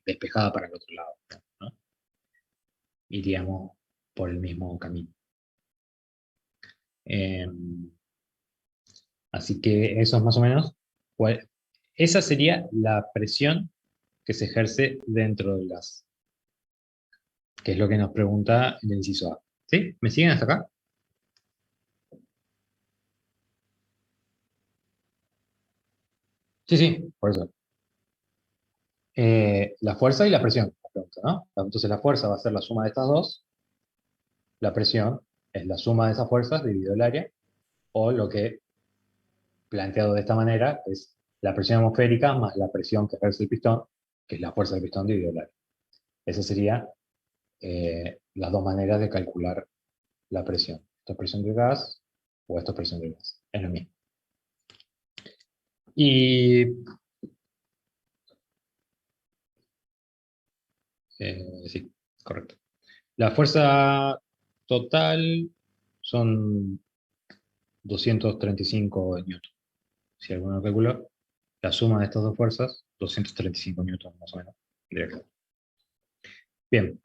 despejada para el otro lado, ¿no? Iríamos por el mismo camino. Así que eso es más o menos, esa sería la presión que se ejerce dentro del gas, que es lo que nos pregunta el inciso A. ¿Sí? ¿Me siguen hasta acá? Sí, sí, por eso. La fuerza y la presión, la pregunta, ¿no? Entonces la fuerza va a ser la suma de estas dos, la presión es la suma de esas fuerzas dividido el área, o lo que, planteado de esta manera, es la presión atmosférica más la presión que ejerce el pistón, que es la fuerza del pistón dividido el área. Esas serían las dos maneras de calcular la presión. Esto es presión del gas o esto es presión del gas. Es lo mismo. Y sí, correcto. La fuerza total son 235 newton. Si alguno calculó, la suma de estas dos fuerzas, 235 newton más o menos. Bien.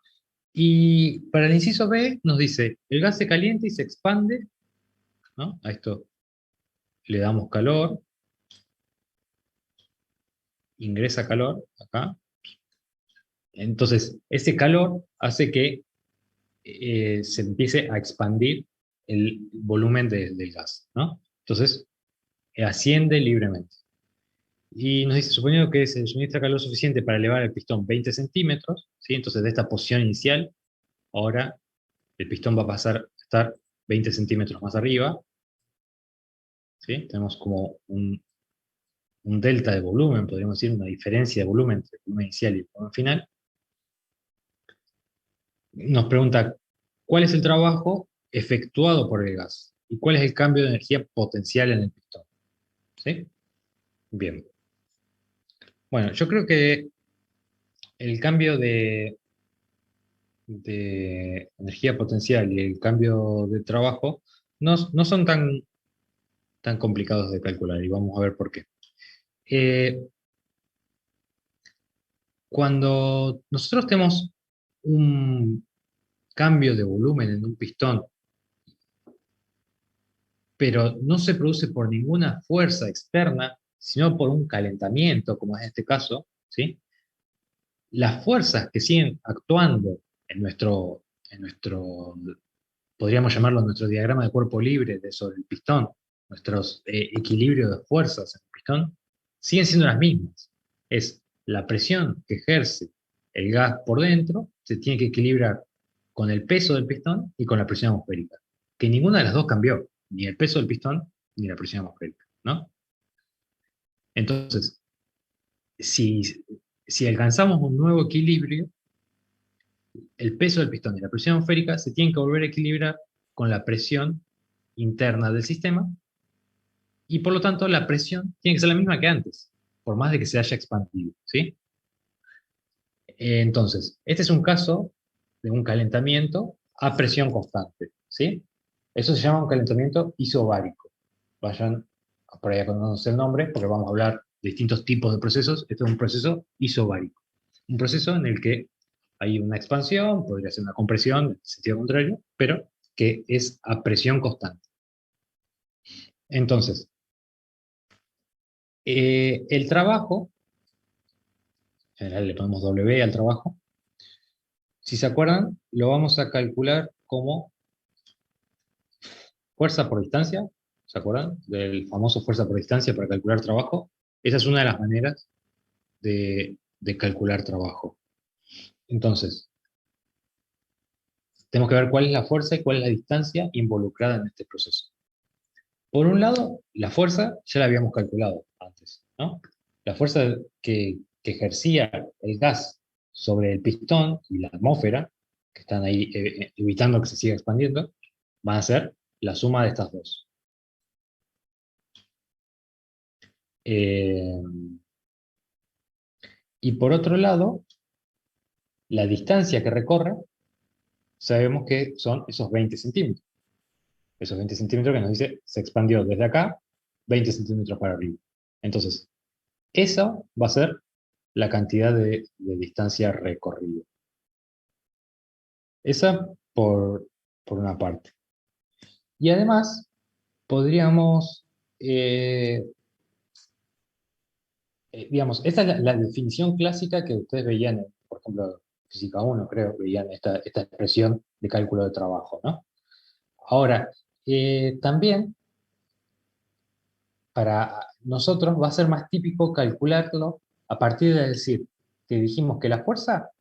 Y para el inciso B nos dice, el gas se calienta y se expande, ¿no? A esto le damos calor, ingresa calor acá. Entonces, ese calor hace que se empiece a expandir el volumen del gas, ¿no? Entonces, asciende libremente. Y nos dice, suponiendo que se suministra calor suficiente para elevar el pistón 20 centímetros, ¿sí? Entonces, de esta posición inicial, ahora el pistón va a pasar a estar 20 centímetros más arriba, ¿sí? Tenemos como un delta de volumen, podríamos decir, una diferencia de volumen entre el volumen inicial y el volumen final. Nos pregunta, ¿cuál es el trabajo efectuado por el gas? ¿Y cuál es el cambio de energía potencial en el pistón? ¿Sí? Bien. Bueno, yo creo que el cambio de energía potencial y el cambio de trabajo no son tan complicados de calcular y vamos a ver por qué. Eh, Cuando nosotros tenemos un cambio de volumen en un pistón, pero no se produce por ninguna fuerza externa, sino por un calentamiento, como es este caso, ¿sí? Las fuerzas que siguen actuando en nuestro, podríamos llamarlo nuestro diagrama de cuerpo libre sobre el pistón, nuestros equilibrios de fuerzas en el pistón, siguen siendo las mismas. Es la presión que ejerce el gas por dentro, se tiene que equilibrar con el peso del pistón y con la presión atmosférica. Que ninguna de las dos cambió, ni el peso del pistón ni la presión atmosférica, ¿no? Entonces, si, si alcanzamos un nuevo equilibrio, el peso del pistón y la presión atmosférica se tienen que volver a equilibrar con la presión interna del sistema y por lo tanto la presión tiene que ser la misma que antes, por más de que se haya expandido, ¿sí? Entonces, este es un caso de un calentamiento a presión constante, ¿sí? Eso se llama un calentamiento isobárico. Vayan por ahí a conocer el nombre, porque vamos a hablar de distintos tipos de procesos. Este es un proceso isobárico. Un proceso en el que hay una expansión, podría ser una compresión, en sentido contrario, pero que es a presión constante. Entonces, el trabajo, en general le ponemos W al trabajo, si se acuerdan, lo vamos a calcular como fuerza por distancia, ¿se acuerdan? Del famoso fuerza por distancia para calcular trabajo. Esa es una de las maneras de calcular trabajo. Entonces, tenemos que ver cuál es la fuerza y cuál es la distancia involucrada en este proceso. Por un lado, la fuerza ya la habíamos calculado antes, ¿no? La fuerza que ejercía el gas sobre el pistón y la atmósfera, que están ahí evitando que se siga expandiendo, van a ser la suma de estas dos. Eh, y por otro lado, la distancia que recorre, sabemos que son esos 20 centímetros. Esos 20 centímetros que nos dice se expandió desde acá 20 centímetros para arriba. Entonces, eso va a ser la cantidad de distancia recorrida. Esa por una parte. Y además, podríamos, digamos, esta es la definición clásica que ustedes veían, por ejemplo, Física 1, creo, veían esta expresión de cálculo de trabajo, ¿no? Ahora, también para nosotros va a ser más típico calcularlo a partir de decir que dijimos que la fuerza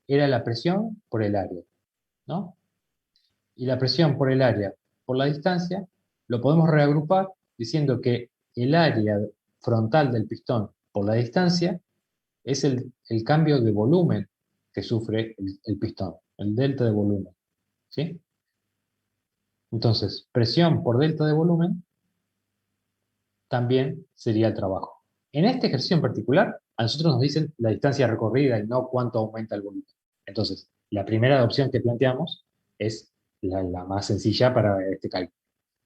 era la presión por el área, ¿no? Y la presión por el área por la distancia lo podemos reagrupar diciendo que el área frontal del pistón por la distancia es el cambio de volumen que sufre el pistón, el delta de volumen, ¿sí? Entonces, presión por delta de volumen también sería el trabajo. En este ejercicio en particular, a nosotros nos dicen la distancia recorrida y no cuánto aumenta el volumen. Entonces, la primera opción que planteamos es la más sencilla para este cálculo.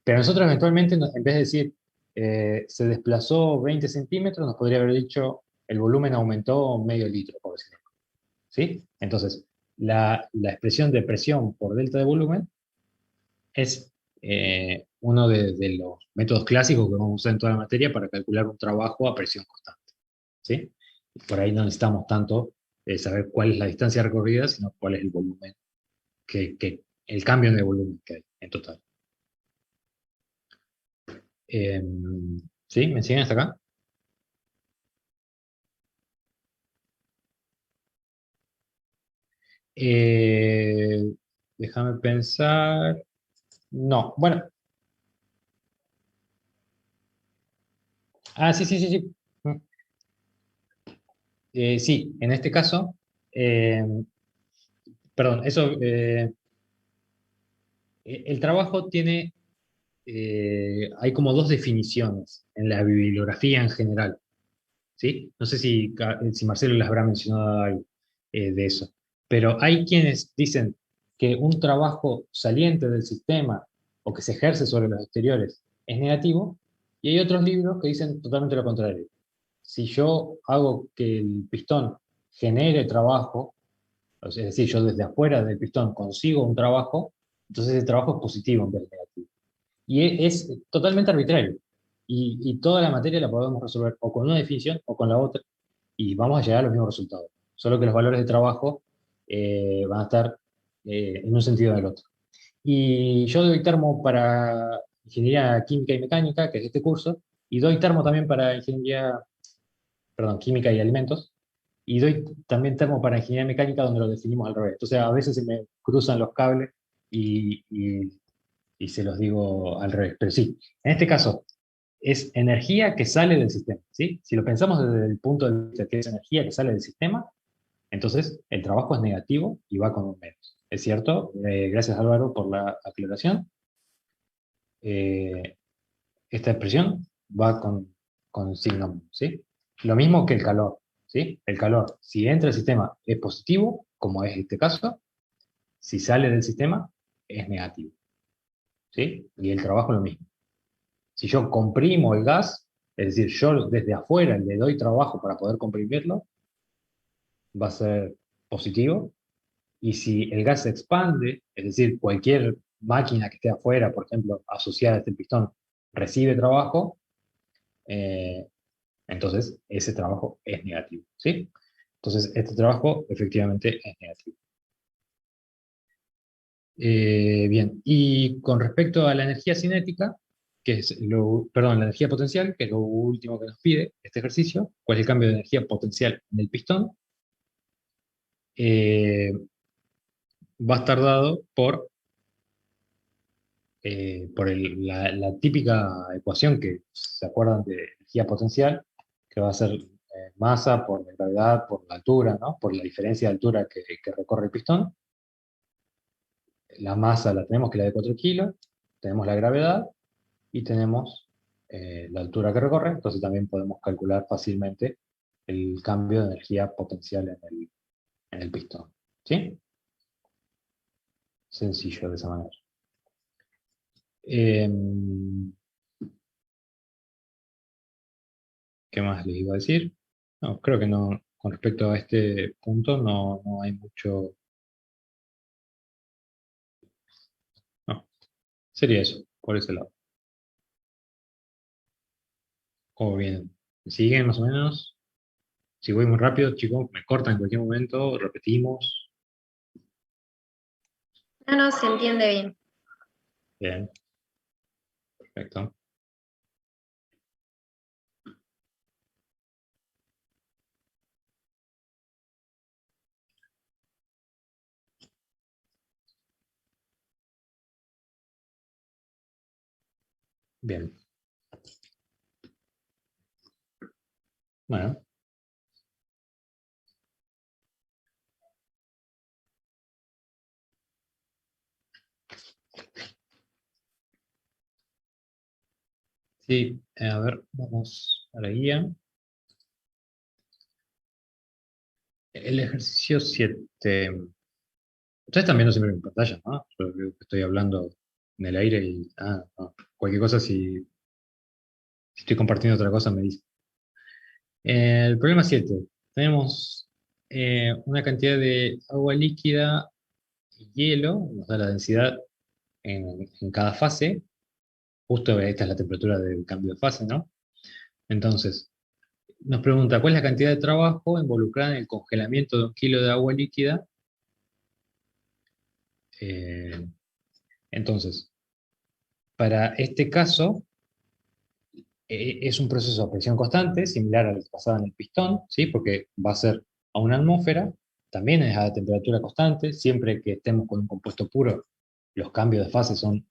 Pero nosotros eventualmente, en vez de decir se desplazó 20 centímetros, nos podría haber dicho el volumen aumentó medio litro, por decirlo. ¿Sí? Entonces, la expresión de presión por delta de volumen es uno de los métodos clásicos que vamos a usar en toda la materia para calcular un trabajo a presión constante. ¿Sí? Por ahí no necesitamos tanto saber cuál es la distancia recorrida, sino cuál es el volumen, el cambio de volumen que hay en total. Eh, ¿Sí? ¿Me siguen hasta acá? Eh, Déjame pensar. No, bueno. Ah, sí, sí, sí, sí. Sí, en este caso, eh, perdón, el trabajo tiene, hay como dos definiciones en la bibliografía en general, ¿sí? No sé si Marcelo les habrá mencionado algo de eso, pero hay quienes dicen que un trabajo saliente del sistema o que se ejerce sobre los exteriores es negativo, y hay otros libros que dicen totalmente lo contrario. Si yo hago que el pistón genere trabajo, es decir, yo desde afuera del pistón consigo un trabajo, entonces ese trabajo es positivo en vez de negativo. Y es totalmente arbitrario. Y toda la materia la podemos resolver o con una definición o con la otra, y vamos a llegar a los mismos resultados. Solo que los valores de trabajo van a estar en un sentido o en el otro. Y yo doy termo para ingeniería química y mecánica, que es este curso, y doy termo también para ingeniería, perdón, química y alimentos, y doy también termo para ingeniería mecánica donde lo definimos al revés. Entonces a veces se me cruzan los cables y se los digo al revés. Pero sí, en este caso es energía que sale del sistema, ¿sí? Si lo pensamos desde el punto de vista que es energía que sale del sistema, entonces el trabajo es negativo y va con un menos. ¿Es cierto? Gracias Álvaro por la aclaración. Eh, Esta expresión va con signo menos, ¿sí? Lo mismo que el calor, ¿sí? El calor, si entra al sistema, es positivo, como es este caso. Si sale del sistema, es negativo, ¿sí? Y el trabajo lo mismo. Si yo comprimo el gas, es decir, yo desde afuera le doy trabajo para poder comprimirlo, va a ser positivo. Y si el gas se expande, es decir, cualquier máquina que esté afuera, por ejemplo, asociada a este pistón, recibe trabajo, eh, entonces ese trabajo es negativo, ¿sí? Entonces este trabajo efectivamente es negativo. Bien, y con respecto a la energía cinética, perdón, la energía potencial, que es lo último que nos pide este ejercicio, cuál es el cambio de energía potencial en el pistón, eh, va a estar dado por la típica ecuación que se acuerdan de energía potencial, que va a ser masa por la gravedad por la altura, ¿no? Por la diferencia de altura que recorre el pistón. La masa la tenemos, que es la de 4 kilos, tenemos la gravedad y tenemos la altura que recorre, entonces también podemos calcular fácilmente el cambio de energía potencial en el pistón. ¿Sí? Sencillo de esa manera. ¿Qué más les iba a decir? No, creo que no, con respecto a este punto no hay mucho. No, sería eso, por ese lado. ¿Cómo vienen? ¿Me siguen más o menos? Si voy muy rápido, chicos, me cortan en cualquier momento, repetimos. No, no, se entiende bien. Bien, perfecto. Bien. Bueno, sí, a ver, vamos a la guía. El ejercicio 7. Ustedes están viendo siempre en pantalla, ¿no? Yo veo que estoy hablando en el aire y no. Cualquier cosa, si estoy compartiendo otra cosa, me dice. El problema 7. Tenemos una cantidad de agua líquida y hielo, nos da la densidad en cada fase. Justo esta es la temperatura del cambio de fase, ¿no? Entonces, nos pregunta cuál es la cantidad de trabajo involucrada en el congelamiento de 1 kilo de agua líquida. Eh, entonces, para este caso, es un proceso a presión constante, similar al que pasaba en el pistón, ¿sí? Porque va a ser a una atmósfera, también es a temperatura constante, siempre que estemos con un compuesto puro, los cambios de fase son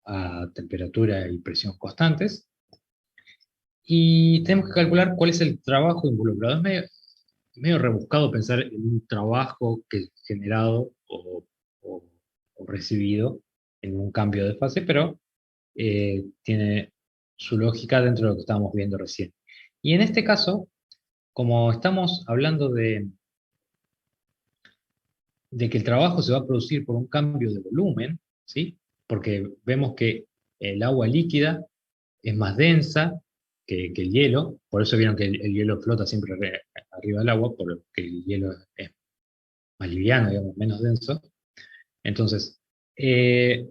a temperatura y presión constantes. Y tenemos que calcular cuál es el trabajo involucrado. Es medio rebuscado pensar en un trabajo que es generado o- o recibido en un cambio de fase, pero tiene su lógica dentro de lo que estábamos viendo recién. Y en este caso, como estamos hablando de que el trabajo se va a producir por un cambio de volumen, ¿sí? Porque vemos que el agua líquida es más densa que el hielo, por eso vieron que el hielo flota siempre arriba del agua, porque el hielo es más liviano, digamos, menos denso. Entonces, en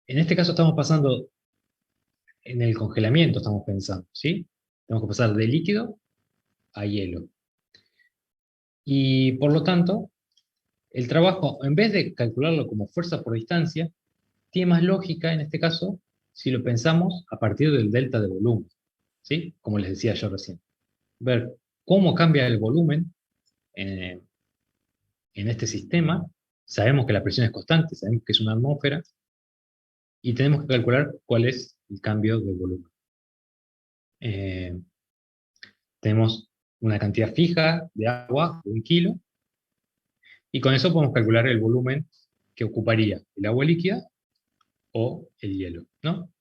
este caso estamos pasando en el congelamiento, estamos pensando, ¿sí? Tenemos que pasar de líquido a hielo. Y por lo tanto, el trabajo, en vez de calcularlo como fuerza por distancia, tiene más lógica en este caso si lo pensamos a partir del delta de volumen, ¿sí? Como les decía yo recién. Ver cómo cambia el volumen en, en este sistema. Sabemos que la presión es constante, sabemos que es una atmósfera, y tenemos que calcular cuál es el cambio de volumen. Eh, tenemos una cantidad fija de agua, de 1 kilo, y con eso podemos calcular el volumen que ocuparía el agua líquida o el hielo, ¿no?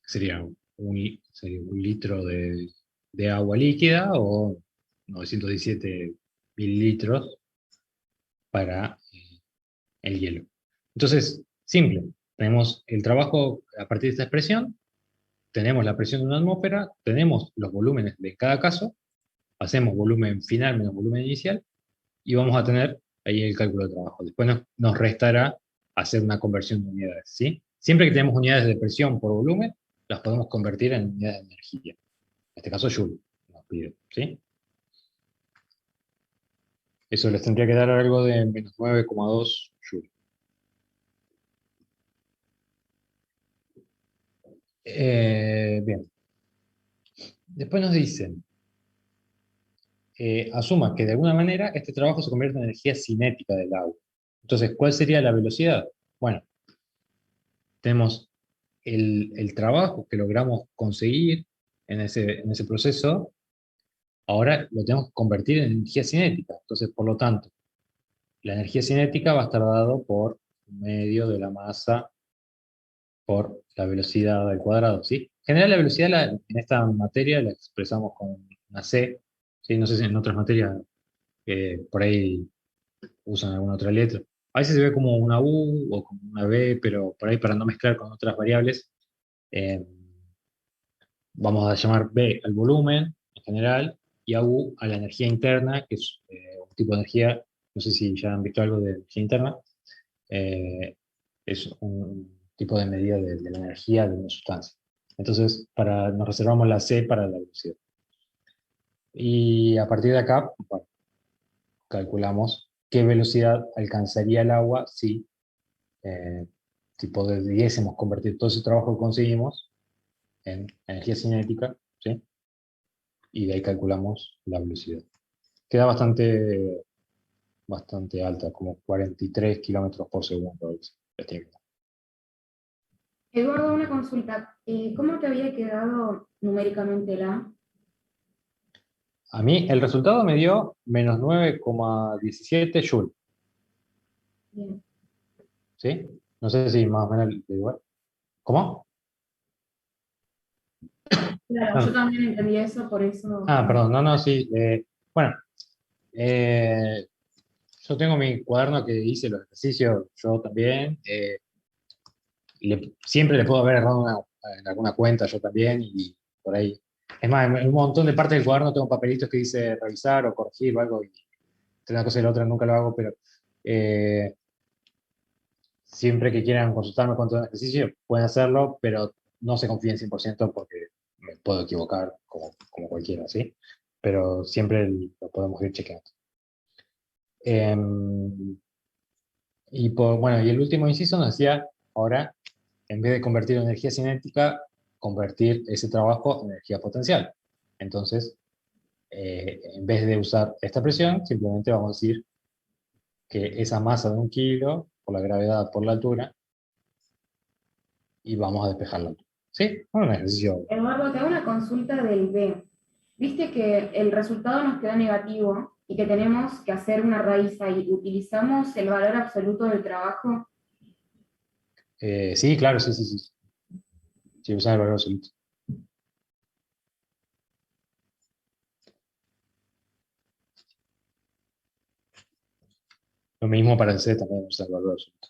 Sería un litro de agua líquida o 917 mililitros para el hielo. Entonces, simple, tenemos el trabajo a partir de esta expresión, tenemos la presión de una atmósfera, tenemos los volúmenes de cada caso, hacemos volumen final menos volumen inicial y vamos a tener ahí el cálculo de trabajo. Después nos restará hacer una conversión de unidades, ¿sí? Siempre que tenemos unidades de presión por volumen, las podemos convertir en unidades de energía. En este caso, Joule nos pide, ¿sí? Eso les tendría que dar algo de menos 9,2 Joule. Bien. Después nos dicen, asuma que de alguna manera este trabajo se convierte en energía cinética del agua. Entonces, ¿cuál sería la velocidad? Bueno, tenemos el trabajo que logramos conseguir en ese proceso, ahora lo tenemos que convertir en energía cinética. Entonces, por lo tanto, la energía cinética va a estar dado por medio de la masa por la velocidad al cuadrado, ¿sí? En general, la velocidad en esta materia la expresamos con una C, ¿sí? No sé si en otras materias por ahí usan alguna otra letra. A veces se ve como una U o como una B, pero por ahí para no mezclar con otras variables, eh, vamos a llamar B al volumen en general, y a U a la energía interna, que es un tipo de energía, no sé si ya han visto algo de energía interna, eh, es un tipo de medida de la energía de una sustancia. Entonces, nos reservamos la C para la velocidad. Y a partir de acá, bueno, calculamos qué velocidad alcanzaría el agua si, eh, si pudiésemos convertir todo ese trabajo que conseguimos en energía cinética, ¿sí? Y de ahí calculamos la velocidad. Queda bastante alta, como 43 kilómetros por segundo. Eduardo, una consulta. ¿Cómo te había quedado numéricamente la? A mí el resultado me dio menos 9,17 Joule, Bien. ¿sí? No sé si más o menos igual. ¿Cómo? Claro, yo No. también entendí eso, por eso. Perdón, no, no, sí. Bueno, eh, yo tengo mi cuaderno que hice los ejercicios, yo también. Siempre le puedo haber errado en alguna cuenta, yo también, y por ahí. Es más, en un montón de partes del cuaderno tengo papelitos que dice revisar o corregir o algo, y entre una cosa y la otra nunca lo hago, pero eh, siempre que quieran consultarme con todo el ejercicio, pueden hacerlo, pero no se confíen 100% porque me puedo equivocar como cualquiera, ¿sí? Pero siempre lo podemos ir chequeando. Em, bueno, y el último inciso nos decía, ahora, en vez de convertir en energía cinética, convertir ese trabajo en energía potencial. Entonces, en vez de usar esta presión, simplemente vamos a decir que esa masa de 1 kilo, por la gravedad, por la altura, y vamos a despejar la altura. ¿Sí? Bueno, un ejercicio. Eduardo, te hago una consulta del B. Viste que el resultado nos queda negativo y que tenemos que hacer una raíz ahí. ¿Utilizamos el valor absoluto del trabajo? Sí, claro, sí, sí, sí. Sí, usar el valor absoluto. Lo mismo para el C también usar el valor absoluto.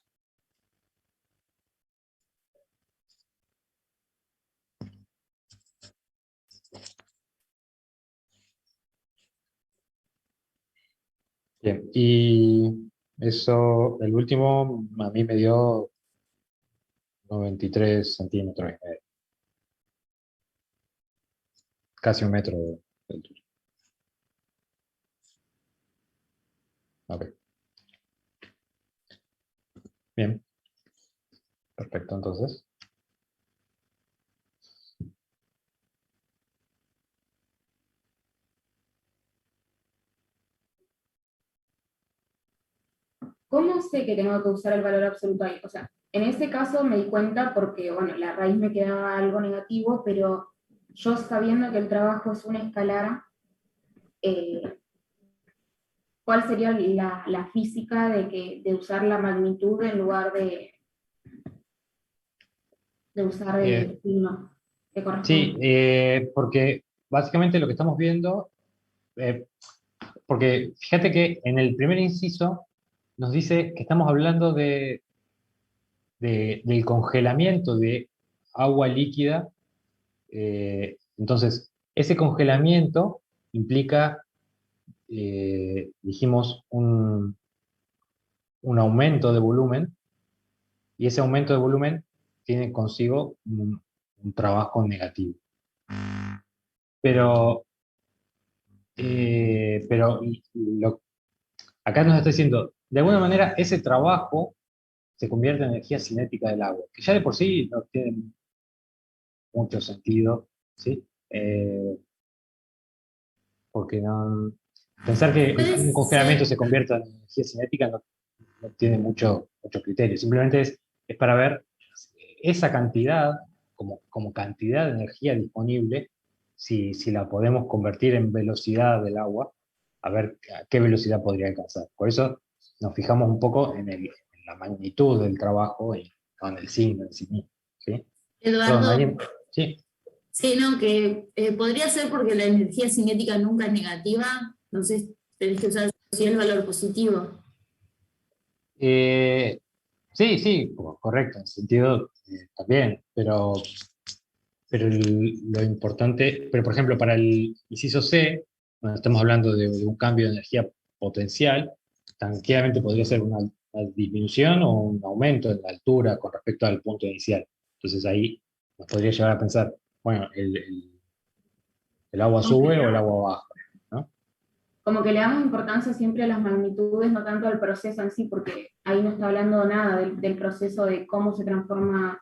Bien, y eso, el último, a mí me dio 93 centímetros y medio, casi 1 metro de altura. Ok, bien, perfecto, entonces. ¿Cómo sé que tengo que usar el valor absoluto ahí? O sea, en ese caso me di cuenta porque, bueno, la raíz me quedaba algo negativo, pero yo sabiendo que el trabajo es una escalar, eh, ¿cuál sería la física de usar la magnitud en lugar de usar Eh, el signo que sí, corresponde? porque básicamente lo que estamos viendo, eh, porque fíjate que en el primer inciso nos dice que estamos hablando del congelamiento de agua líquida. Entonces, ese congelamiento implica, dijimos, un aumento de volumen, y ese aumento de volumen tiene consigo un trabajo negativo. Pero, pero acá nos está diciendo, de alguna manera, ese trabajo se convierte en energía cinética del agua, que ya de por sí no tiene mucho sentido, ¿sí? Porque pensar que un Puede congelamiento ser, se convierta en energía cinética no tiene mucho criterio. Simplemente es para ver esa cantidad, como cantidad de energía disponible, si la podemos convertir en velocidad del agua, a ver a qué velocidad podría alcanzar. Por eso nos fijamos un poco en la magnitud del trabajo y no en el signo en sí mismo. ¿Sí? Perdón, Eduardo, ¿alguien? Sí. sí, no, que podría ser porque la energía cinética nunca es negativa, entonces tenés que usar sí el valor positivo. Eh, sí, sí, correcto, en ese sentido también, pero lo importante, pero por ejemplo, para el inciso C, cuando estamos hablando de un cambio de energía potencial, tranquilamente podría ser una disminución o un aumento en la altura con respecto al punto inicial. Entonces ahí nos podría llevar a pensar, bueno, el agua sube o el agua baja, ¿no? Como que le damos importancia siempre a las magnitudes, no tanto al proceso en sí, porque ahí no está hablando nada del proceso de cómo se transforma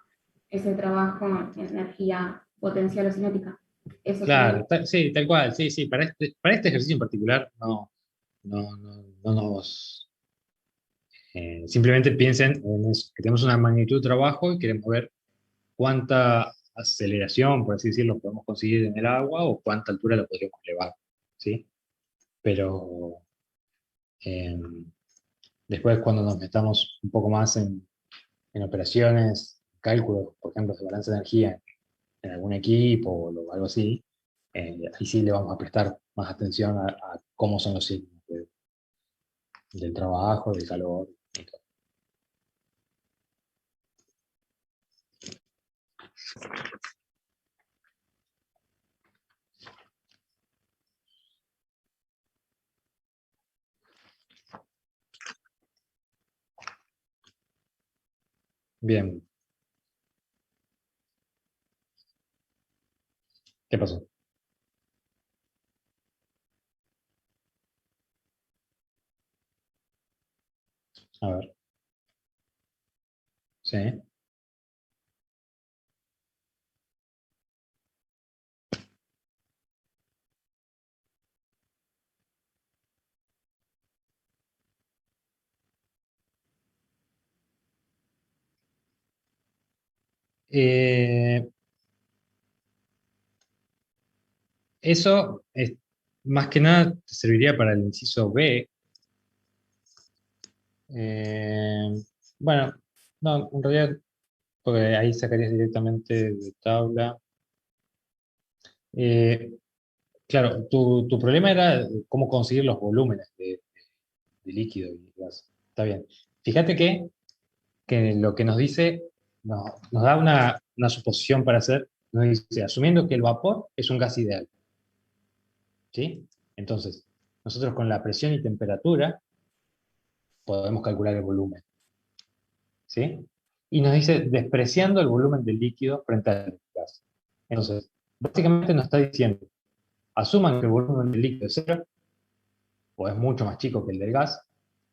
ese trabajo en energía potencial o cinética. Eso Claro, sí, tal cual, sí, sí. Para este ejercicio en particular no nos... simplemente piensen en eso, que tenemos una magnitud de trabajo y queremos ver cuánta aceleración, por así decirlo, podemos conseguir en el agua o cuánta altura la podríamos elevar, ¿sí? Pero eh, después cuando nos metamos un poco más en operaciones, cálculos, por ejemplo, de balance de energía en algún equipo o algo así, ahí sí le vamos a prestar más atención a cómo son los signos del trabajo, del calor y todo. Bien, ¿qué pasó? A ver, sí. Eh, Eso más que nada te serviría para el inciso B. Eh, bueno, no, en realidad, porque ahí sacarías directamente de tabla. Eh, claro, tu problema era cómo conseguir los volúmenes de líquido y gas. Está bien. Fíjate que lo que nos dice, nos da una suposición para hacer, nos dice, asumiendo que el vapor es un gas ideal. ¿Sí? Entonces, nosotros con la presión y temperatura podemos calcular el volumen, ¿sí? Y nos dice despreciando el volumen del líquido frente al gas. Entonces, básicamente nos está diciendo, asuman que el volumen del líquido es cero, o es mucho más chico que el del gas,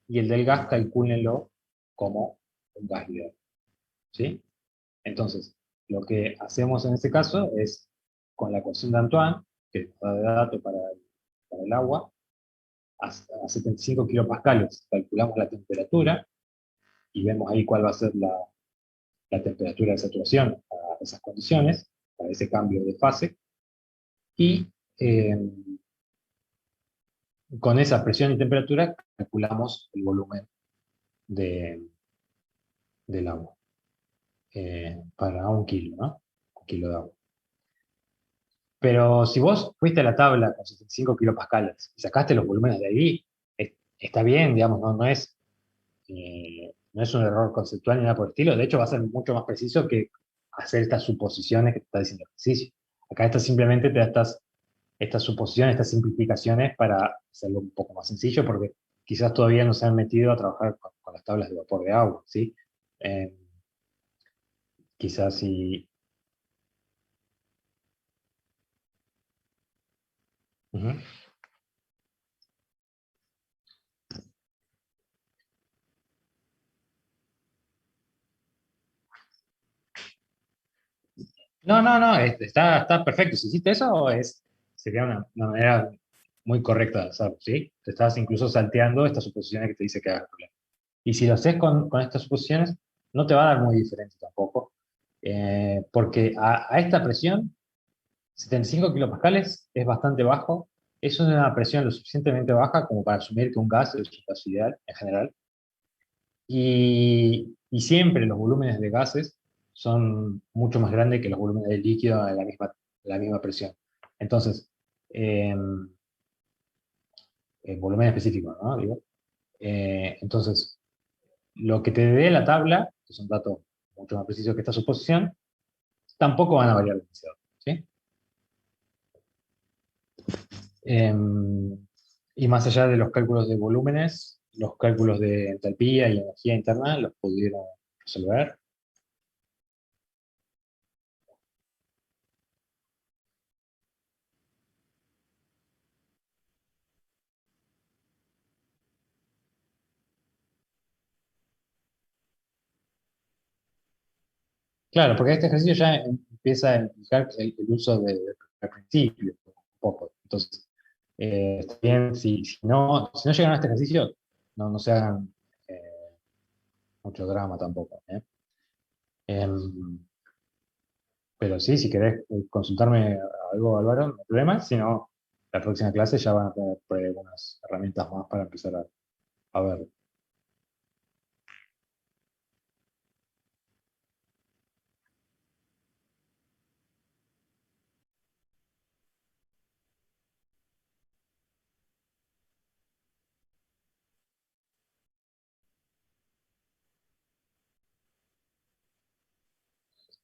y el del gas calcúlenlo como un gas ideal, ¿sí? Entonces, lo que hacemos en este caso es, con la ecuación de Antoine, que nos da de dato para el agua, a 75 kilopascales calculamos la temperatura, y vemos ahí cuál va a ser la temperatura de saturación a esas condiciones, para ese cambio de fase, y eh, con esa presión y temperatura calculamos el volumen de, del agua para un kilo, ¿no? Un kilo de agua. Pero si vos fuiste a la tabla con 75 kilopascales y sacaste los volúmenes de ahí, está bien, digamos, no es un error conceptual ni nada por el estilo. De hecho, va a ser mucho más preciso que hacer estas suposiciones que te está diciendo el ejercicio. Acá simplemente te da estas suposiciones, estas simplificaciones para hacerlo un poco más sencillo, porque quizás todavía no se han metido a trabajar con las tablas de vapor de agua, ¿sí? Eh, quizás si... Ujú. No, está perfecto. Si hiciste eso, sería una manera muy correcta de hacerlo, ¿sí? Te estás incluso salteando estas suposiciones que te dice que hagas el problema. Y si lo haces con estas suposiciones, no te va a dar muy diferente tampoco, porque a esta presión, 75 kilopascales es bastante bajo, es una presión lo suficientemente baja como para asumir que un gas es un gas ideal en general, y siempre los volúmenes de gases son mucho más grandes que los volúmenes de líquido a la misma presión. Entonces, eh, el volumen específico, ¿no? Digo. Entonces, lo que te dé la tabla, que son datos mucho más precisos que esta suposición, tampoco van a variar demasiado, ¿sí? Y más allá de los cálculos de volúmenes, los cálculos de entalpía y energía interna los pudieron resolver. Claro, porque este ejercicio ya empieza a implicar el uso del principio, un poco. Entonces, está bien, si no llegan a este ejercicio, no se hagan eh, mucho drama tampoco, ¿eh? Em, pero sí, si querés consultarme algo, Álvaro, no hay problema. Si no, la próxima clase ya van a tener por ahí algunas herramientas más para empezar a ver.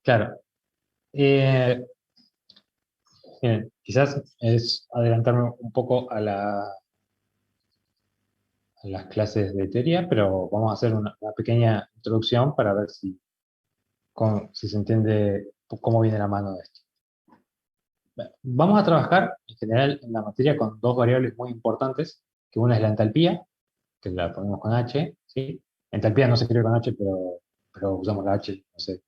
Claro. eh, Bien, quizás es adelantarme un poco a las clases de teoría, pero vamos a hacer una pequeña introducción para ver si se entiende cómo viene la mano de esto. Vamos a trabajar en general en la materia con dos variables muy importantes, que una es la entalpía, que la ponemos con H, ¿sí? Entalpía no se escribe con H, pero usamos la H, no sé.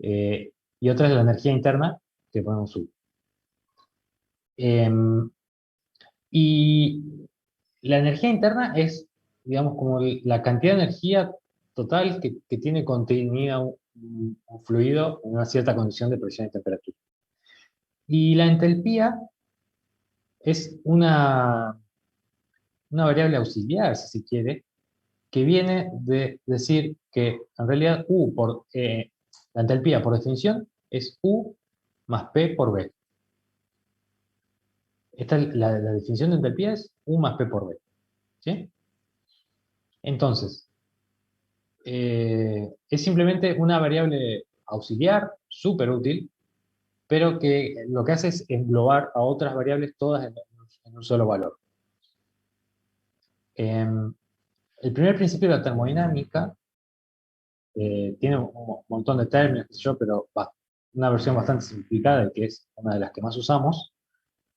Y otra es la energía interna, que ponemos U. Em, y la energía interna es, digamos, como la cantidad de energía total que tiene contenida un fluido en una cierta condición de presión y temperatura. Y la entalpía es una variable auxiliar, si se quiere, que viene de decir que en realidad la entalpía por definición es U más P por B. La definición de entalpía es U más P por B. ¿Sí? Entonces, es simplemente una variable auxiliar, súper útil, pero que lo que hace es englobar a otras variables todas en un solo valor. El primer principio de la termodinámica tiene un montón de términos, qué sé yo, pero una versión bastante simplificada, y que es una de las que más usamos,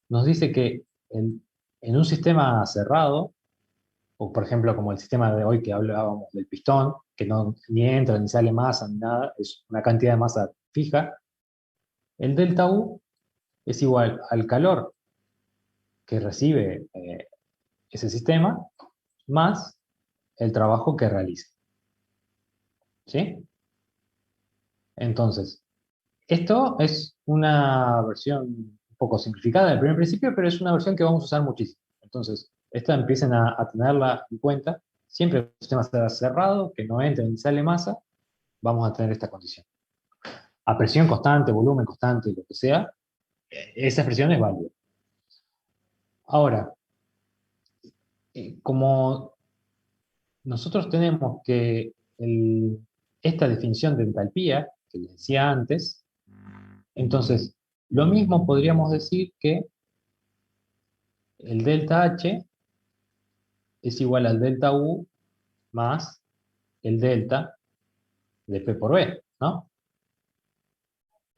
nos dice que en un sistema cerrado, o por ejemplo como el sistema de hoy que hablábamos del pistón, que no ni entra ni sale masa ni nada, es una cantidad de masa fija, el delta U es igual al calor que recibe ese sistema más el trabajo que realiza. ¿Sí? Entonces, esto es una versión un poco simplificada del primer principio, pero es una versión que vamos a usar muchísimo. Entonces, esta empiecen a tenerla en cuenta. Siempre que el sistema está cerrado, que no entre ni sale masa, vamos a tener esta condición. A presión constante, volumen constante, lo que sea, esa expresión es válida. Ahora, como nosotros tenemos que esta definición de entalpía, que les decía antes, entonces, lo mismo podríamos decir que el delta H es igual al delta U más el delta de P por B, ¿no?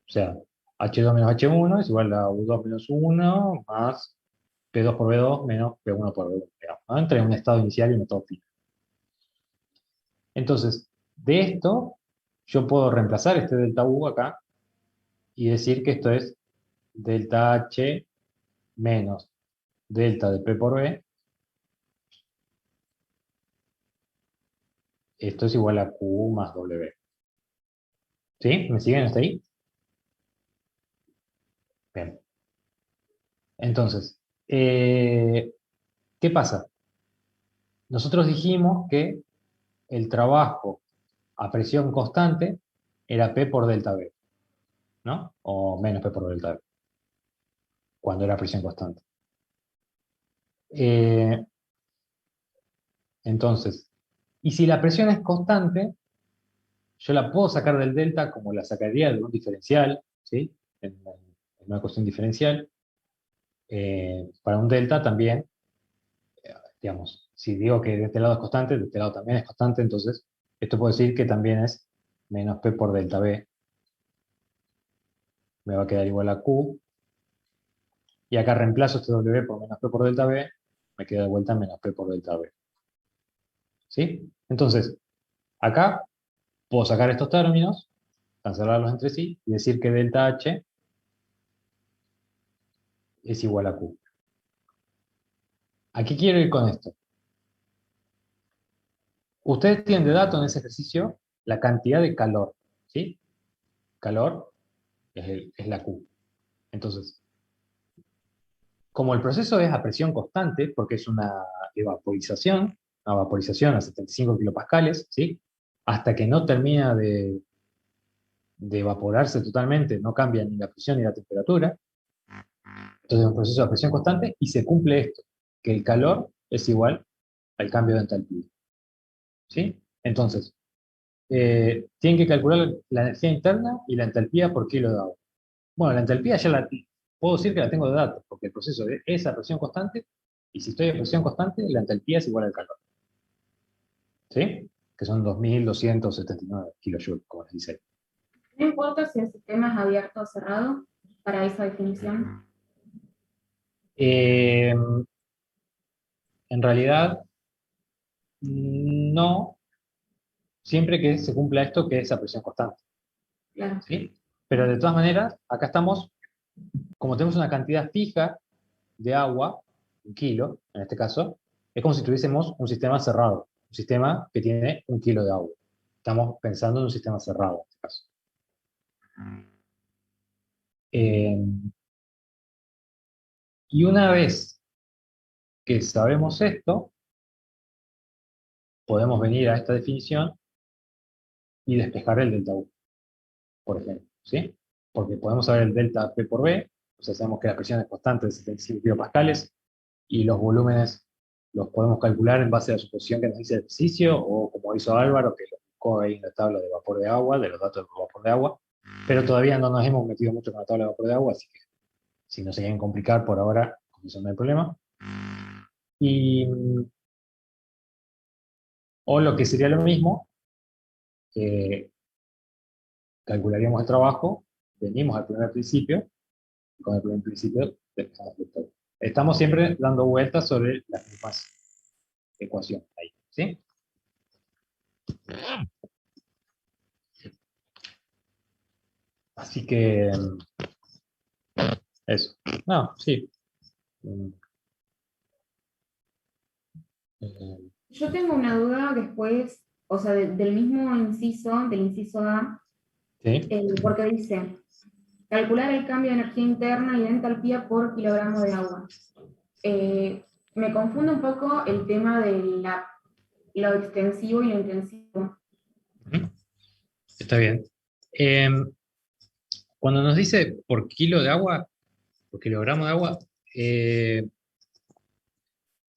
O sea, H2 menos H1 es igual a U2 menos U1 más P2 por B2 menos P1 por B1, digamos, ¿no? Entre un estado inicial y un estado final. Entonces, de esto, yo puedo reemplazar este delta U acá y decir que esto es delta H menos delta de P por B. Esto es igual a Q más W. ¿Sí? ¿Me siguen hasta ahí? Bien. Entonces, ¿qué pasa? Nosotros dijimos que el trabajo a presión constante era P por delta B, ¿no? O menos P por delta B, cuando era presión constante. Eh, entonces, y si la presión es constante, yo la puedo sacar del delta como la sacaría de un diferencial, ¿sí? En una cuestión diferencial. Para un delta también, digamos, si digo que de este lado es constante, de este lado también es constante, entonces esto puedo decir que también es menos P por delta B. Me va a quedar igual a Q. Y acá reemplazo este W por menos P por delta B, me queda de vuelta menos P por delta B. ¿Sí? Entonces, acá puedo sacar estos términos, cancelarlos entre sí, y decir que delta H es igual a Q. ¿A qué quiero ir con esto? Ustedes tienen de dato en ese ejercicio la cantidad de calor, ¿sí? Calor es la Q. Entonces, como el proceso es a presión constante, porque es una vaporización a 75 kilopascales, ¿sí? Hasta que no termina de evaporarse totalmente, no cambia ni la presión ni la temperatura. Entonces es un proceso a presión constante y se cumple esto, que el calor es igual al cambio de entalpía. ¿Sí? Entonces, tienen que calcular la energía interna y la entalpía por kilo de agua. Bueno, la entalpía ya puedo decir que la tengo de datos, porque el proceso es a presión constante, y si estoy a presión constante, la entalpía es igual al calor. ¿Sí? Que son 2279 kilojoules, como les dice. No importa si el sistema es abierto o cerrado para esa definición. En realidad, no, siempre que se cumpla esto, que es a presión constante. Claro. ¿Sí? Pero de todas maneras, acá estamos, como tenemos una cantidad fija de agua, 1 kilo, en este caso, es como si tuviésemos un sistema cerrado, un sistema que tiene 1 kilo de agua. Estamos pensando en un sistema cerrado, en este caso. Y una vez que sabemos esto, podemos venir a esta definición y despejar el delta U, por ejemplo, ¿sí? Porque podemos saber el delta P por B, o sea, sabemos que la presión es constante de 75 kilopascales, y los volúmenes los podemos calcular en base a la suposición que nos dice el ejercicio, o como hizo Álvaro, que lo buscó ahí en la tabla de vapor de agua, de los datos de vapor de agua, pero todavía no nos hemos metido mucho con la tabla de vapor de agua, así que si no se quieren complicar por ahora, con eso no hay problema. Y, o lo que sería lo mismo, calcularíamos el trabajo, venimos al primer principio, y con el primer principio despejamos el todo. Estamos siempre dando vueltas sobre las mismas ecuaciones ahí, ¿sí? Así que, eso. No, sí. Mm, Yo tengo una duda después, o sea, del mismo inciso, del inciso A, sí. porque dice, calcular el cambio de energía interna y de entalpía por kilogramo de agua. Me confunde un poco el tema de lo extensivo y lo intensivo. Está bien. Cuando nos dice por kilo de agua, por kilogramo de agua,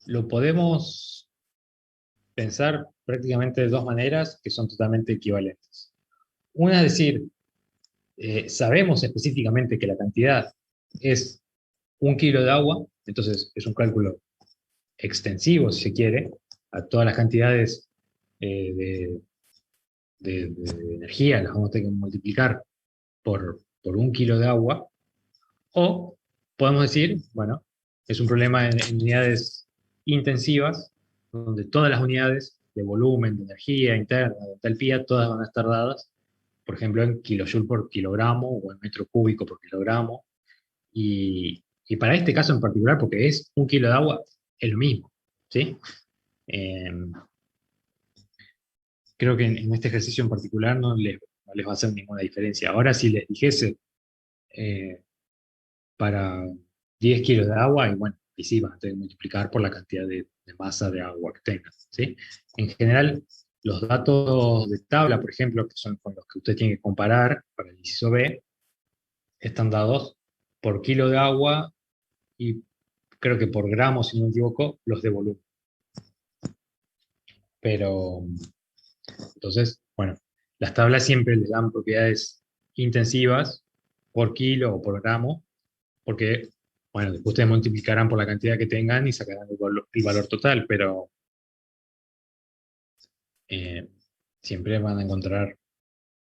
lo podemos pensar prácticamente de dos maneras que son totalmente equivalentes. Una es decir, sabemos específicamente que la cantidad es 1 kilo de agua, entonces es un cálculo extensivo, si se quiere, a todas las cantidades de energía, las vamos a tener que multiplicar por 1 kilo de agua, o podemos decir, bueno, es un problema en unidades intensivas, donde todas las unidades de volumen, de energía interna, de entalpía, todas van a estar dadas, por ejemplo, en kilojoule por kilogramo o en metro cúbico por kilogramo. Y para este caso en particular, porque es 1 kilo de agua, es lo mismo, ¿sí? Eh, Creo que en este ejercicio en particular no les va a hacer ninguna diferencia. Ahora, si les dijese eh, para 10 kilos de agua, y bueno, y sí, van a tener que multiplicar por la cantidad de masa de agua que tengan, ¿sí? En general, los datos de tabla, por ejemplo, que son con los que usted tiene que comparar para el inciso B, están dados por kilo de agua y creo que por gramo, si no me equivoco, los de volumen. Pero, entonces, bueno, las tablas siempre les dan propiedades intensivas por kilo o por gramo, porque Bueno, después ustedes multiplicarán por la cantidad que tengan y sacarán el valor total, pero eh, siempre van a encontrar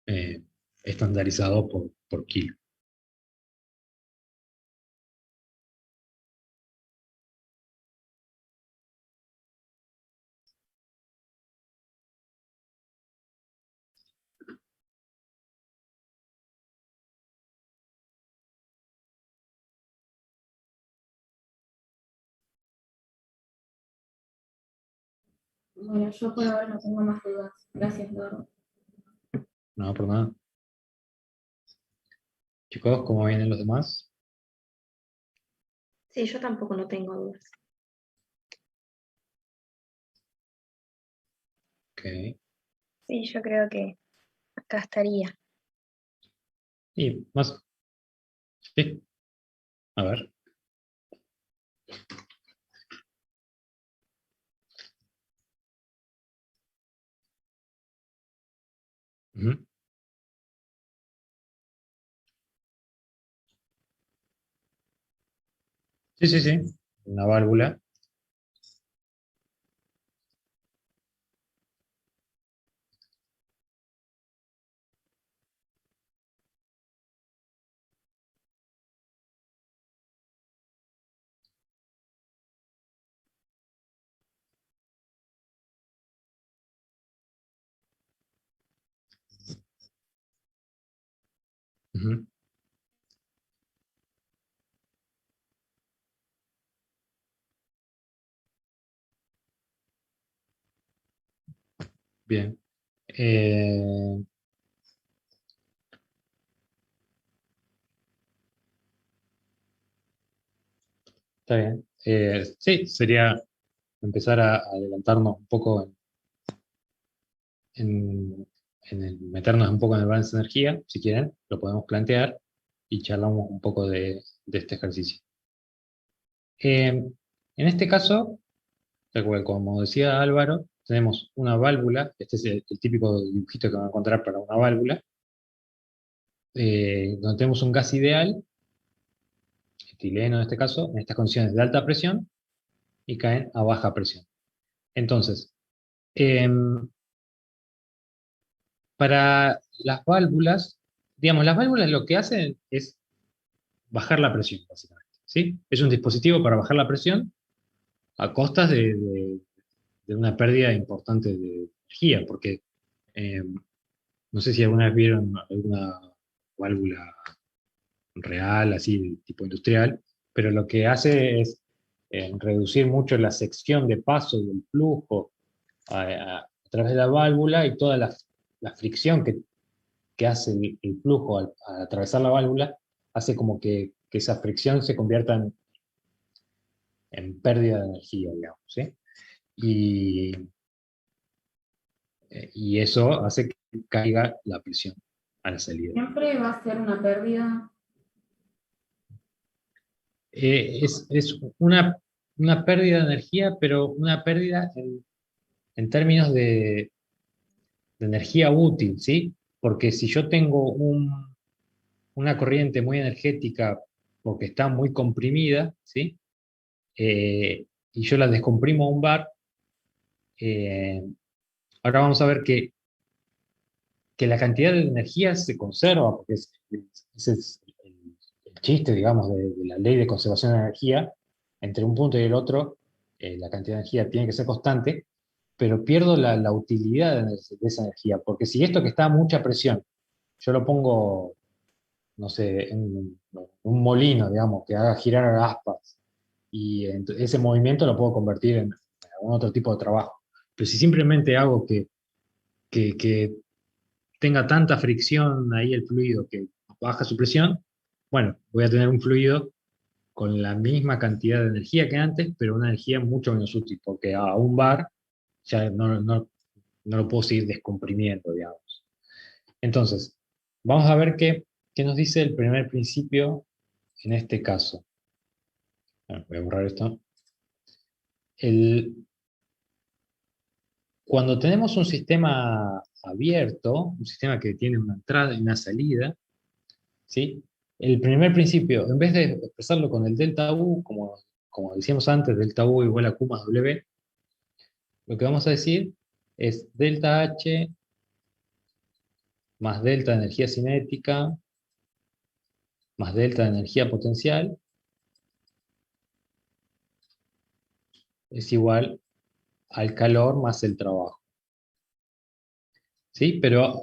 eh, estandarizado por kilo. Bueno, yo por ahora no tengo más dudas. Gracias, Eduardo. No, por nada. Chicos, ¿cómo vienen los demás? Sí, yo tampoco no tengo dudas. Ok. Sí, yo creo que acá estaría. Y más. Sí. A ver. Ujú. Sí, sí, sí. Una válvula. Ujú. Bien. Está bien. Sí, sería empezar a adelantarnos un poco meternos un poco en el balance de energía, si quieren, lo podemos plantear y charlamos un poco de este ejercicio. En este caso, como decía Álvaro, tenemos una válvula, este es el típico dibujito que van a encontrar para una válvula, donde tenemos un gas ideal, etileno en este caso, en estas condiciones de alta presión, y caen a baja presión. Entonces, para las válvulas, digamos, las válvulas lo que hacen es bajar la presión, básicamente. ¿Sí? Es un dispositivo para bajar la presión a costas de una pérdida importante de energía, porque eh, no sé si alguna vez vieron alguna válvula real, así, tipo industrial, pero lo que hace es reducir mucho la sección de paso del flujo a través de la válvula y toda la fricción que hace el flujo al atravesar la válvula, hace como que esa fricción se convierta en pérdida de energía, digamos, ¿sí? Y, y eso hace que caiga la presión a la salida. Siempre va a ser una pérdida. Es una pérdida de energía, pero una pérdida en términos de energía útil, ¿sí? Porque si yo tengo una corriente muy energética porque está muy comprimida, ¿sí? Y yo la descomprimo a un bar, eh, ahora vamos a ver que la cantidad de energía se conserva, porque ese es el chiste, digamos, de la ley de conservación de energía. Entre un punto y el otro, la cantidad de energía tiene que ser constante, pero pierdo la utilidad de esa energía, porque si esto que está a mucha presión, yo lo pongo, no sé, en un molino, digamos, que haga girar aspas, y ese movimiento lo puedo convertir en algún otro tipo de trabajo. Pero si simplemente hago que tenga tanta fricción ahí el fluido que baja su presión, bueno, voy a tener un fluido con la misma cantidad de energía que antes, pero una energía mucho menos útil, porque a un bar ya no lo puedo seguir descomprimiendo, digamos. Entonces, vamos a ver qué nos dice el primer principio en este caso. Bueno, voy a borrar esto. Cuando tenemos un sistema abierto, un sistema que tiene una entrada y una salida, ¿sí? el primer principio, en vez de expresarlo con el delta U, como decíamos antes, delta U igual a Q más W, lo que vamos a decir es delta H más delta de energía cinética más delta de energía potencial es igual al calor más el trabajo. ¿Sí? Pero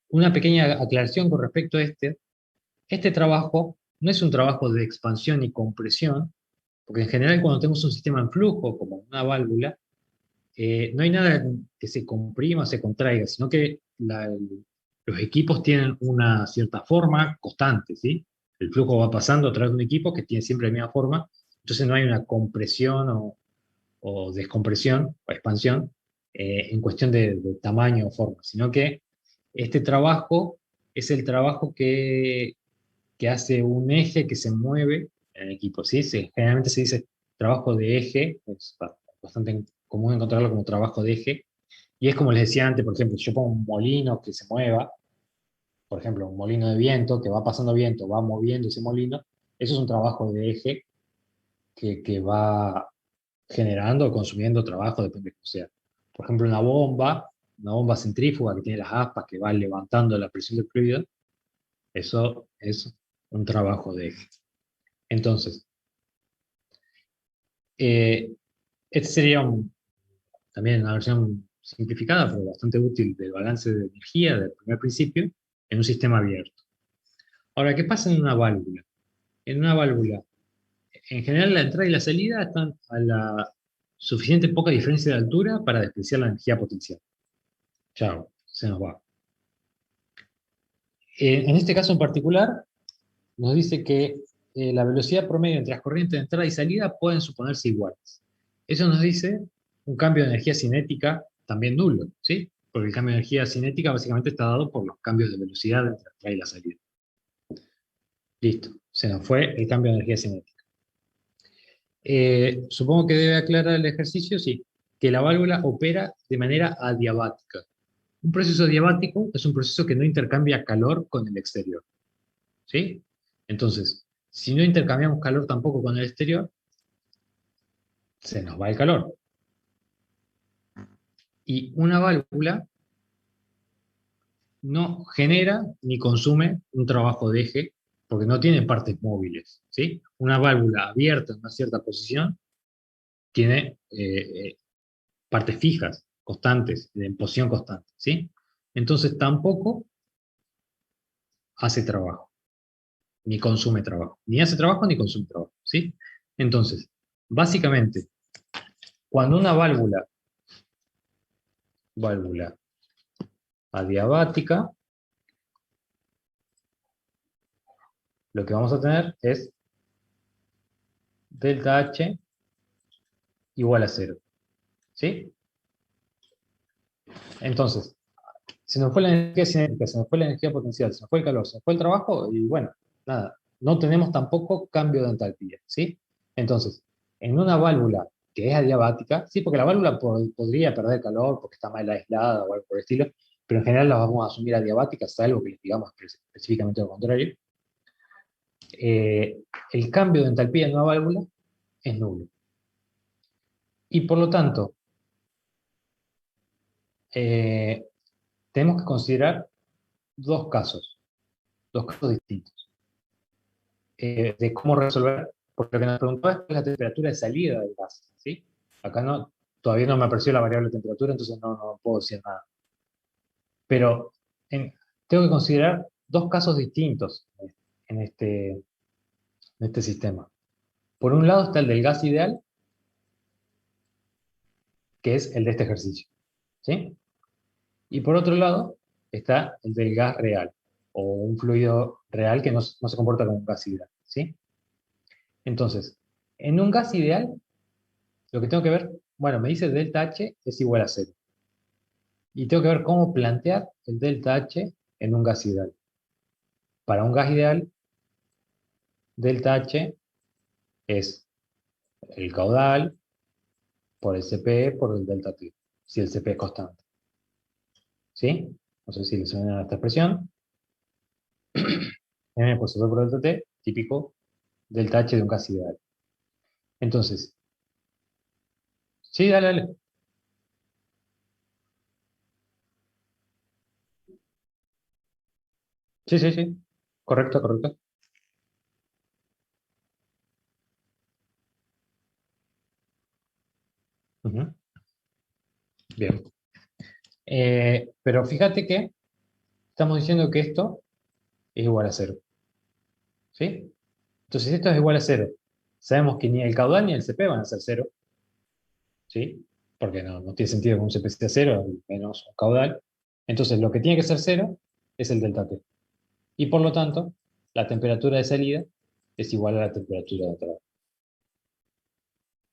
una pequeña aclaración con respecto a este trabajo no es un trabajo de expansión y compresión, porque en general cuando tenemos un sistema en flujo, como una válvula, no hay nada que se comprima o se contraiga, sino que los equipos tienen una cierta forma constante, ¿sí? El flujo va pasando a través de un equipo que tiene siempre la misma forma, entonces no hay una compresión o descompresión o expansión en cuestión de tamaño o forma, sino que este trabajo es el trabajo que hace un eje que se mueve en el equipo, ¿sí? Generalmente se dice trabajo de eje, es bastante común encontrarlo como trabajo de eje, y es como les decía antes, por ejemplo, si yo pongo un molino que se mueva, por ejemplo, un molino de viento, que va pasando viento, va moviendo ese molino, eso es un trabajo de eje que va generando o consumiendo trabajo, depende de cómo sea. Por ejemplo, una bomba centrífuga que tiene las aspas que va levantando la presión del fluido, eso es un trabajo de eje. Entonces, eh, este sería también una versión simplificada, pero bastante útil del balance de energía del primer principio en un sistema abierto. Ahora, ¿qué pasa en una válvula? En una válvula, en general la entrada y la salida están a la suficiente poca diferencia de altura para despreciar la energía potencial. Chao, se nos va. En este caso en particular, nos dice que la velocidad promedio entre las corrientes de entrada y salida pueden suponerse iguales. Eso nos dice un cambio de energía cinética también nulo, ¿sí? Porque el cambio de energía cinética básicamente está dado por los cambios de velocidad entre la entrada y la salida. Listo, se nos fue el cambio de energía cinética. Supongo que debe aclarar el ejercicio, sí, que la válvula opera de manera adiabática. Un proceso adiabático es un proceso que no intercambia calor con el exterior, ¿sí? Entonces, si no intercambiamos calor tampoco con el exterior, se nos va el calor. Y una válvula no genera ni consume un trabajo de eje porque no tiene partes móviles, ¿sí? Una válvula abierta en una cierta posición tiene partes fijas, constantes, en posición constante, ¿sí? Entonces tampoco hace trabajo, ni consume trabajo. Ni hace trabajo ni consume trabajo, ¿sí? Entonces, básicamente, cuando una válvula adiabática, lo que vamos a tener es delta H igual a 0, ¿sí? Entonces, se nos fue la energía cinética, se nos fue la energía potencial, se nos fue el calor, se nos fue el trabajo y bueno, nada, no tenemos tampoco cambio de entalpía, ¿sí? Entonces, en una válvula que es adiabática, sí, porque la válvula podría perder calor porque está mal aislada o algo por el estilo, pero en general la vamos a asumir adiabáticas, salvo que les digamos específicamente lo contrario. El cambio de entalpía en una válvula es nulo. Y por lo tanto, tenemos que considerar dos casos distintos de cómo resolver, porque lo que nos preguntaba es cuál es la temperatura de salida del gas, ¿sí? Acá todavía no me apareció la variable de temperatura, entonces no puedo decir nada. Pero tengo que considerar dos casos distintos en este sistema. Por un lado está el del gas ideal, que es el de este ejercicio, ¿sí? Y por otro lado está el del gas real, o un fluido real que no se comporta como un gas ideal, ¿sí? Entonces, en un gas ideal, lo que tengo que ver, bueno, me dice delta H es igual a 0. Y tengo que ver cómo plantear el delta H en un gas ideal. Para un gas ideal, delta H es el caudal por el CP por el delta T, si el CP es constante. ¿Sí? No sé si les suena esta expresión. M por C2 por delta T, típico delta H de un gas ideal. Entonces, sí, dale, dale. Sí, sí, sí. Correcto, correcto. Ujú. Bien. Pero fíjate que estamos diciendo que esto es igual a cero. ¿Sí? Entonces, si esto es igual a cero, sabemos que ni el caudal ni el CP van a ser cero. ¿Sí? Porque no tiene sentido que un CP sea cero menos un caudal. Entonces, lo que tiene que ser cero es el delta T. Y por lo tanto, la temperatura de salida es igual a la temperatura de entrada.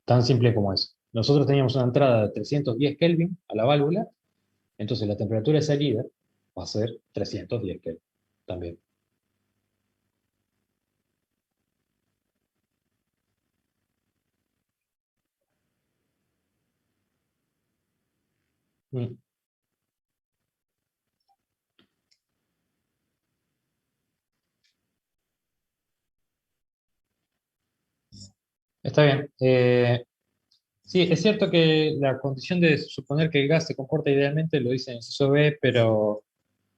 Tan simple como eso. Nosotros teníamos una entrada de 310 Kelvin a la válvula, entonces la temperatura de salida va a ser 310 Kelvin también. Mm. Está bien. Sí, es cierto que la condición de suponer que el gas se comporta idealmente lo dice en el inciso B, pero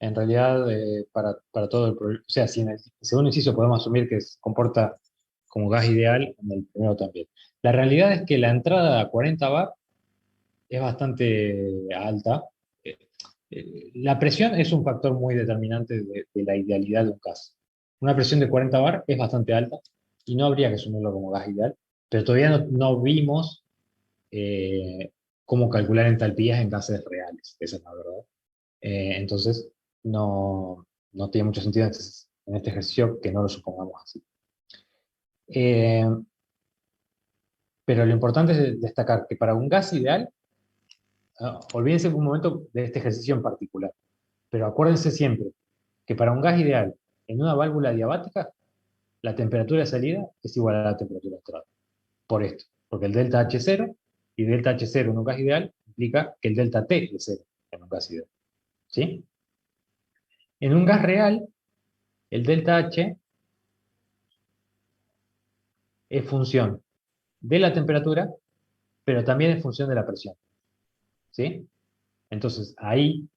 en realidad para todo el problema, o sea, si en el segundo inciso podemos asumir que se comporta como gas ideal, en el primero también. La realidad es que la entrada a 40 bar es bastante alta. Eh, la presión es un factor muy determinante de la idealidad de un gas. Una presión de 40 bar es bastante alta y no habría que asumirlo como gas ideal, pero todavía no vimos eh, cómo calcular entalpías en gases reales, esa es la verdad. Entonces, no tiene mucho sentido en este ejercicio que no lo supongamos así. Eh, pero lo importante es destacar que para un gas ideal, olvídense un momento de este ejercicio en particular, pero acuérdense siempre que para un gas ideal en una válvula diabática, la temperatura de salida es igual a la temperatura de entrada. Por esto, porque el delta H es 0 y delta H 0 en un gas ideal implica que el delta T es 0 en un gas ideal. ¿Sí? En un gas real, el delta H es función de la temperatura, pero también es función de la presión. ¿Sí? Entonces, ahí,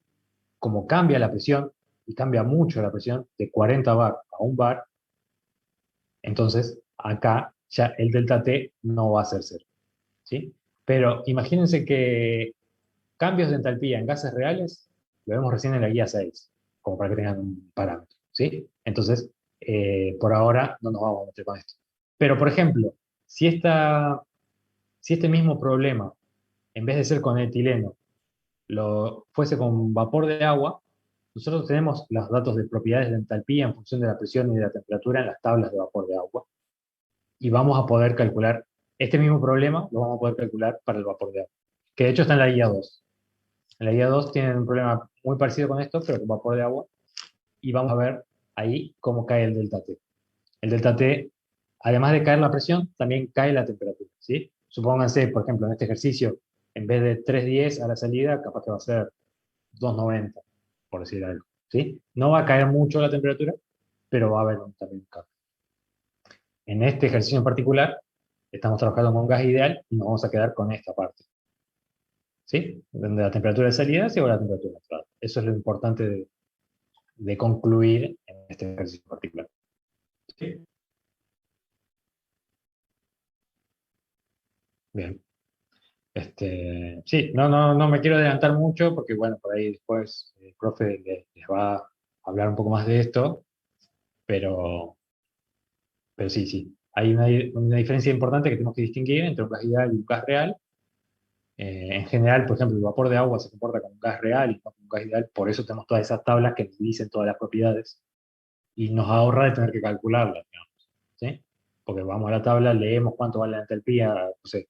como cambia la presión, y cambia mucho la presión, de 40 bar a 1 bar, entonces acá ya el delta T no va a ser 0. ¿Sí? Pero imagínense que cambios de entalpía en gases reales, lo vemos recién en la guía 6, como para que tengan un parámetro. ¿Sí? Entonces, por ahora no nos vamos a meter con esto. Pero, por ejemplo, si este mismo problema, en vez de ser con etileno, lo fuese con vapor de agua, nosotros tenemos los datos de propiedades de entalpía en función de la presión y de la temperatura en las tablas de vapor de agua. Y vamos a poder calcular este mismo problema, lo vamos a poder calcular para el vapor de agua. Que de hecho está en la guía 2. En la guía 2 tienen un problema muy parecido con esto, pero con vapor de agua. Y vamos a ver ahí cómo cae el delta T. El delta T, además de caer la presión, también cae la temperatura. ¿Sí? Supónganse, por ejemplo, en este ejercicio, en vez de 310 a la salida, capaz que va a ser 290, por decir algo. ¿Sí? No va a caer mucho la temperatura, pero va a haber también un cambio. En este ejercicio en particular, estamos trabajando con un gas ideal y nos vamos a quedar con esta parte. ¿Sí? Donde la temperatura de salida es igual a la temperatura de entrada. Eso es lo importante de concluir en este ejercicio en particular. ¿Sí? Bien. Sí, no me quiero adelantar mucho porque, bueno, por ahí después el profe les va a hablar un poco más de esto, pero, pero sí, sí. Hay una diferencia importante que tenemos que distinguir entre un gas ideal y un gas real. En general, por ejemplo, el vapor de agua se comporta como un gas real y no como un gas ideal, por eso tenemos todas esas tablas que nos dicen todas las propiedades y nos ahorra de tener que calcularlas, digamos, ¿sí? Porque vamos a la tabla, leemos cuánto vale la entalpía, no sé,